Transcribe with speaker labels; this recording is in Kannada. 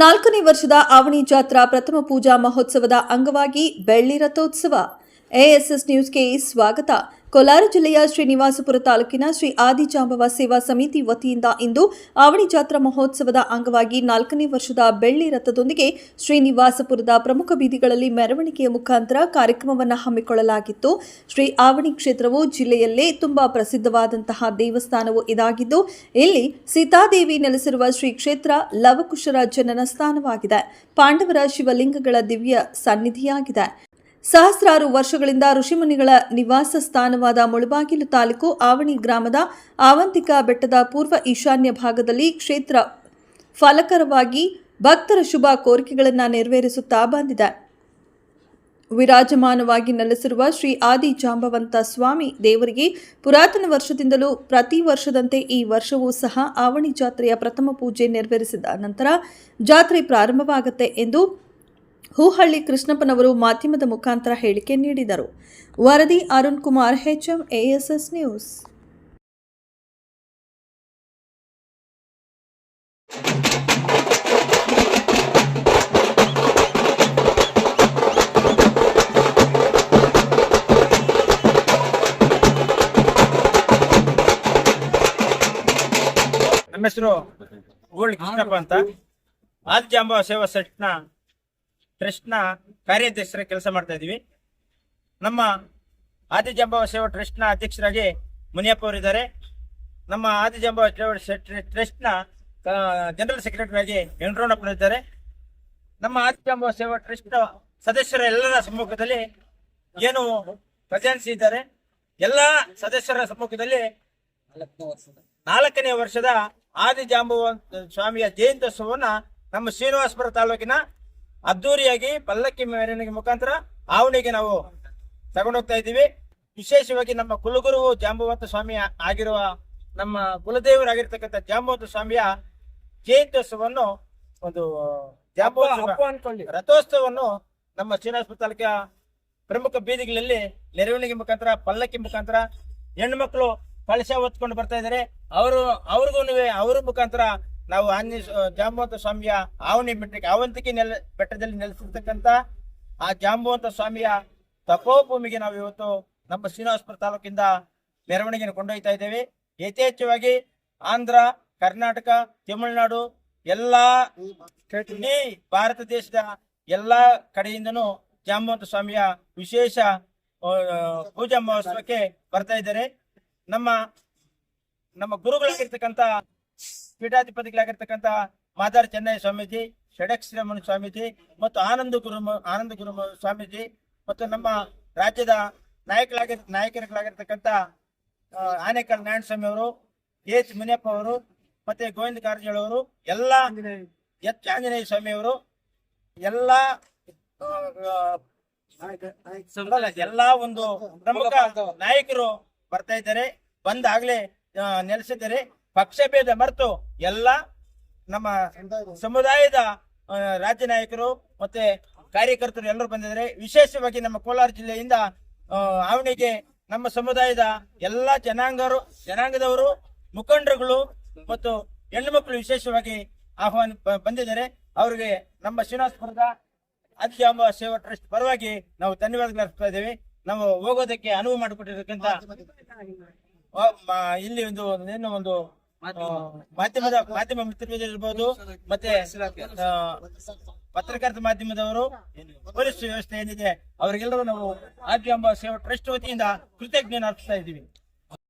Speaker 1: 4ನೇ ವರ್ಷದ ಆವಣಿ ಜಾತ್ರಾ ಪ್ರಥಮ ಪೂಜಾ ಮಹೋತ್ಸವದ ಅಂಗವಾಗಿ ಬೆಳ್ಳಿ ರಥೋತ್ಸವ. ಎಎಸ್ಎಸ್ ನ್ಯೂಸ್ಗೆ ಸ್ವಾಗತ. ಕೋಲಾರ ಜಿಲ್ಲೆಯ ಶ್ರೀನಿವಾಸಪುರ ತಾಲೂಕಿನ ಶ್ರೀ ಆದಿಜಾಂಬವ ಸೇವಾ ಸಮಿತಿ ವತಿಯಿಂದ ಇಂದು ಆವಣಿ ಜಾತ್ರಾ ಮಹೋತ್ಸವದ ಅಂಗವಾಗಿ 4ನೇ ವರ್ಷದ ಬೆಳ್ಳಿ ರಥದೊಂದಿಗೆ ಶ್ರೀನಿವಾಸಪುರದ ಪ್ರಮುಖ ಬೀದಿಗಳಲ್ಲಿ ಮೆರವಣಿಗೆಯ ಮುಖಾಂತರ ಕಾರ್ಯಕ್ರಮವನ್ನು ಹಮ್ಮಿಕೊಳ್ಳಲಾಗಿತ್ತು. ಶ್ರೀ ಆವಣಿ ಕ್ಷೇತ್ರವು ಜಿಲ್ಲೆಯಲ್ಲೇ ತುಂಬಾ ಪ್ರಸಿದ್ಧವಾದಂತಹ ದೇವಸ್ಥಾನವು ಇದಾಗಿದ್ದು, ಇಲ್ಲಿ ಸೀತಾದೇವಿ ನೆಲೆಸಿರುವ ಶ್ರೀ ಕ್ಷೇತ್ರ ಲವಕುಶರ ಜನನ ಸ್ಥಾನವಾಗಿದೆ. ಪಾಂಡವರ ಶಿವಲಿಂಗಗಳ ದಿವ್ಯ ಸನ್ನಿಧಿಯಾಗಿದೆ. ಸಹಸ್ರಾರು ವರ್ಷಗಳಿಂದ ಋಷಿಮುನಿಗಳ ನಿವಾಸ ಸ್ಥಾನವಾದ ಮುಳಬಾಗಿಲು ತಾಲೂಕು ಆವಣಿ ಗ್ರಾಮದ ಆವಂತಿಕ ಬೆಟ್ಟದ ಪೂರ್ವ ಈಶಾನ್ಯ ಭಾಗದಲ್ಲಿ ಕ್ಷೇತ್ರ ಫಲಕರವಾಗಿ ಭಕ್ತರ ಶುಭ ಕೋರಿಕೆಗಳನ್ನು ನೆರವೇರಿಸುತ್ತಾ ಬಂದಿದೆ. ವಿರಾಜಮಾನವಾಗಿ ನೆಲೆಸಿರುವ ಶ್ರೀ ಆದಿಜಾಂಬವಂತ ಸ್ವಾಮಿ ದೇವರಿಗೆ ಪುರಾತನ ವರ್ಷದಿಂದಲೂ ಪ್ರತಿ ವರ್ಷದಂತೆ ಈ ವರ್ಷವೂ ಸಹ ಆವಣಿ ಜಾತ್ರೆಯ ಪ್ರಥಮ ಪೂಜೆ ನೆರವೇರಿಸಿದ ನಂತರ ಜಾತ್ರೆ ಪ್ರಾರಂಭವಾಗುತ್ತೆ ಎಂದು ಹೂಹಳ್ಳಿ ಕೃಷ್ಣಪ್ಪನವರು ಮಾಧ್ಯಮದ ಮುಖಾಂತರ ಹೇಳಿಕೆ ನೀಡಿದರು. ವರದಿ Arun Kumar, HM, ASS news.
Speaker 2: ನಮ್ಮ ಹೆಸರು ಹೂಹಳ್ಳಿ ಕೃಷ್ಣಪ್ಪ ಅಂತ. ಆದಿಜಾಂಬವ ಸೇವಾ ಸೆಟ್ನ ಟ್ರಸ್ಟ್ನ ಕಾರ್ಯಾಧ್ಯಕ್ಷರ ಕೆಲಸ ಮಾಡ್ತಾ ಇದೀವಿ. ನಮ್ಮ ಆದಿಜಾಂಬವ ಸೇವಾ ಟ್ರಸ್ಟ್ನ ಅಧ್ಯಕ್ಷರಾಗಿ ಮುನಿಯಪ್ಪ ಅವರಿದ್ದಾರೆ. ನಮ್ಮ ಆದಿಜಾಂಬವ ಟ್ರಸ್ಟ್ನ ಜನರಲ್ ಸೆಕ್ರೆಟರಿ ಆಗಿ ವೆಂಕಟರಮಣಪ್ಪನಿದ್ದಾರೆ. ನಮ್ಮ ಆದಿಜಾಂಬವ ಸೇವಾ ಟ್ರಸ್ಟ್ ಸದಸ್ಯರ ಎಲ್ಲರ ಸಮ್ಮುಖದಲ್ಲಿ ಏನು ಪ್ರೆಸೆನ್ಸ್ ಇದ್ದಾರೆ, ಎಲ್ಲ ಸದಸ್ಯರ ಸಮ್ಮುಖದಲ್ಲಿ 4ನೇ ವರ್ಷದ ಆದಿಜಾಂಬವ ಸ್ವಾಮಿಯ ಜಯಂತ್ಯೋತ್ಸವವನ್ನ ನಮ್ಮ ಶ್ರೀನಿವಾಸಪುರ ತಾಲೂಕಿನ ಅದ್ದೂರಿಯಾಗಿ ಪಲ್ಲಕ್ಕಿ ಮೆರವಣಿಗೆ ಮುಖಾಂತರ ಆವಣಿಗೆ ನಾವು ತಗೊಂಡೋಗ್ತಾ ಇದ್ದೀವಿ. ವಿಶೇಷವಾಗಿ ನಮ್ಮ ಕುಲಗುರು ಜಾಂಬವಂತ ಸ್ವಾಮಿ ಆಗಿರುವ ನಮ್ಮ ಕುಲದೇವರಾಗಿರ್ತಕ್ಕಂಥ ಜಾಂಬವಂತ ಸ್ವಾಮಿಯ ಜಯಂತ್ಯೋತ್ಸವವನ್ನು ಒಂದು ರಥೋತ್ಸವವನ್ನು ನಮ್ಮ ಶ್ರೀನಿವಾಸಪುರ ತಾಲೂಕಿನ ಪ್ರಮುಖ ಬೀದಿಗಳಲ್ಲಿ ಮೆರವಣಿಗೆ ಮುಖಾಂತರ ಪಲ್ಲಕ್ಕಿ ಮುಖಾಂತರ ಹೆಣ್ಣು ಮಕ್ಕಳು ಕಳಶ ಹೊತ್ಕೊಂಡು ಬರ್ತಾ ಇದ್ದಾರೆ. ಅವ್ರ ಮುಖಾಂತರ ನಾವು ಜಾಂಬವಂತ ಸ್ವಾಮಿಯ ಆವಣಿ ಬೆಟ್ಟಕ್ಕೆ ಆವಂತಿಕೆ ಬೆಟ್ಟದಲ್ಲಿ ನೆಲೆಸಿರ್ತಕ್ಕಂಥ ಆ ಜಾಂಬವಂತ ಸ್ವಾಮಿಯ ತಪೋಭೂಮಿಗೆ ನಾವು ಇವತ್ತು ನಮ್ಮ ಶ್ರೀನಿವಾಸಪುರ ತಾಲೂಕಿಂದ ಮೆರವಣಿಗೆಯನ್ನು ಕೊಂಡೊಯ್ತಾ ಇದ್ದೇವೆ. ಯಥೇಚ್ಛವಾಗಿ ಆಂಧ್ರ, ಕರ್ನಾಟಕ, ತಮಿಳುನಾಡು ಎಲ್ಲಾ ಇಡೀ ಭಾರತ ದೇಶದ ಎಲ್ಲಾ ಕಡೆಯಿಂದನೂ ಜಾಂಬವಂತ ಸ್ವಾಮಿಯ ವಿಶೇಷ ಪೂಜಾ ಮಹೋತ್ಸವಕ್ಕೆ ಬರ್ತಾ ಇದ್ದಾರೆ. ನಮ್ಮ ಗುರುಗಳಾಗಿರ್ತಕ್ಕಂಥ ಪೀಠಾಧಿಪತಿಗಳಾಗಿರ್ತಕ್ಕಂಥ ಮಾದಾರ ಚೆನ್ನಯ್ಯ ಸ್ವಾಮೀಜಿ, ಷಡಕ್ಷರಮಣ ಸ್ವಾಮೀಜಿ ಮತ್ತು ಆನಂದ ಗುರು ಸ್ವಾಮೀಜಿ ಮತ್ತು ನಮ್ಮ ರಾಜ್ಯದ ನಾಯಕರುಗಳಾಗಿರ್ತಕ್ಕಂಥ ಆನೇಕಲ್ ನಾರಾಯಣ ಸ್ವಾಮಿ ಅವರು, H. ಮುನಿಯಪ್ಪ ಅವರು, ಮತ್ತೆ ಗೋವಿಂದ ಕಾರಜೋಳ ಅವರು, ಎಲ್ಲ H. ಆಂಜನೇಯ ಸ್ವಾಮಿ ಅವರು, ಎಲ್ಲ ಒಂದು ಪ್ರಮುಖ ನಾಯಕರು ಬರ್ತಾ ಇದ್ದಾರೆ. ಬಂದಾಗ್ಲೇ ನೆಲೆಸಿದ್ದಾರೆ. ಪಕ್ಷಭೇದ ಮರೆತು ಎಲ್ಲ ನಮ್ಮ ಸಮುದಾಯದ ರಾಜ್ಯ ನಾಯಕರು ಮತ್ತೆ ಕಾರ್ಯಕರ್ತರು ಎಲ್ಲರೂ ಬಂದಿದ್ದಾರೆ. ವಿಶೇಷವಾಗಿ ನಮ್ಮ ಕೋಲಾರ ಜಿಲ್ಲೆಯಿಂದ ಆವಣಿಗೆ ನಮ್ಮ ಸಮುದಾಯದ ಎಲ್ಲ ಜನಾಂಗದವರು, ಮುಖಂಡರುಗಳು ಮತ್ತು ಹೆಣ್ಣು ಮಕ್ಕಳು ವಿಶೇಷವಾಗಿ ಬಂದಿದ್ದಾರೆ. ಅವರಿಗೆ ನಮ್ಮ ಶ್ರೀನಿವಾಸಪುರದ ಆದಿಜಾಂಬವ ಸೇವಾ ಟ್ರಸ್ಟ್ ಪರವಾಗಿ ನಾವು ಧನ್ಯವಾದಗಳು ಅರ್ಪಿಸ್ತಾ ಇದ್ದೇವೆ. ನಾವು ಹೋಗೋದಕ್ಕೆ ಅನುವು ಮಾಡಿಕೊಟ್ಟಿರ್ತಕ್ಕಂಥ ಇಲ್ಲಿ ಒಂದು ಮಾಧ್ಯಮ ಮಿತ್ರರು ಇರ್ಬೋದು, ಮತ್ತೆ ಪತ್ರಕರ್ತ ಮಾಧ್ಯಮದವರು, ಪೊಲೀಸ್ ವ್ಯವಸ್ಥೆ ಏನಿದೆ ಅವರಿಗೆಲ್ಲರೂ ನಾವು ಆದಿಜಾಂಬವ ಸೇವಾ ಟ್ರಸ್ಟ್ ವತಿಯಿಂದ ಕೃತಜ್ಞತೆ ಅರ್ಪಿಸ್ತಾ ಇದ್ದೀವಿ.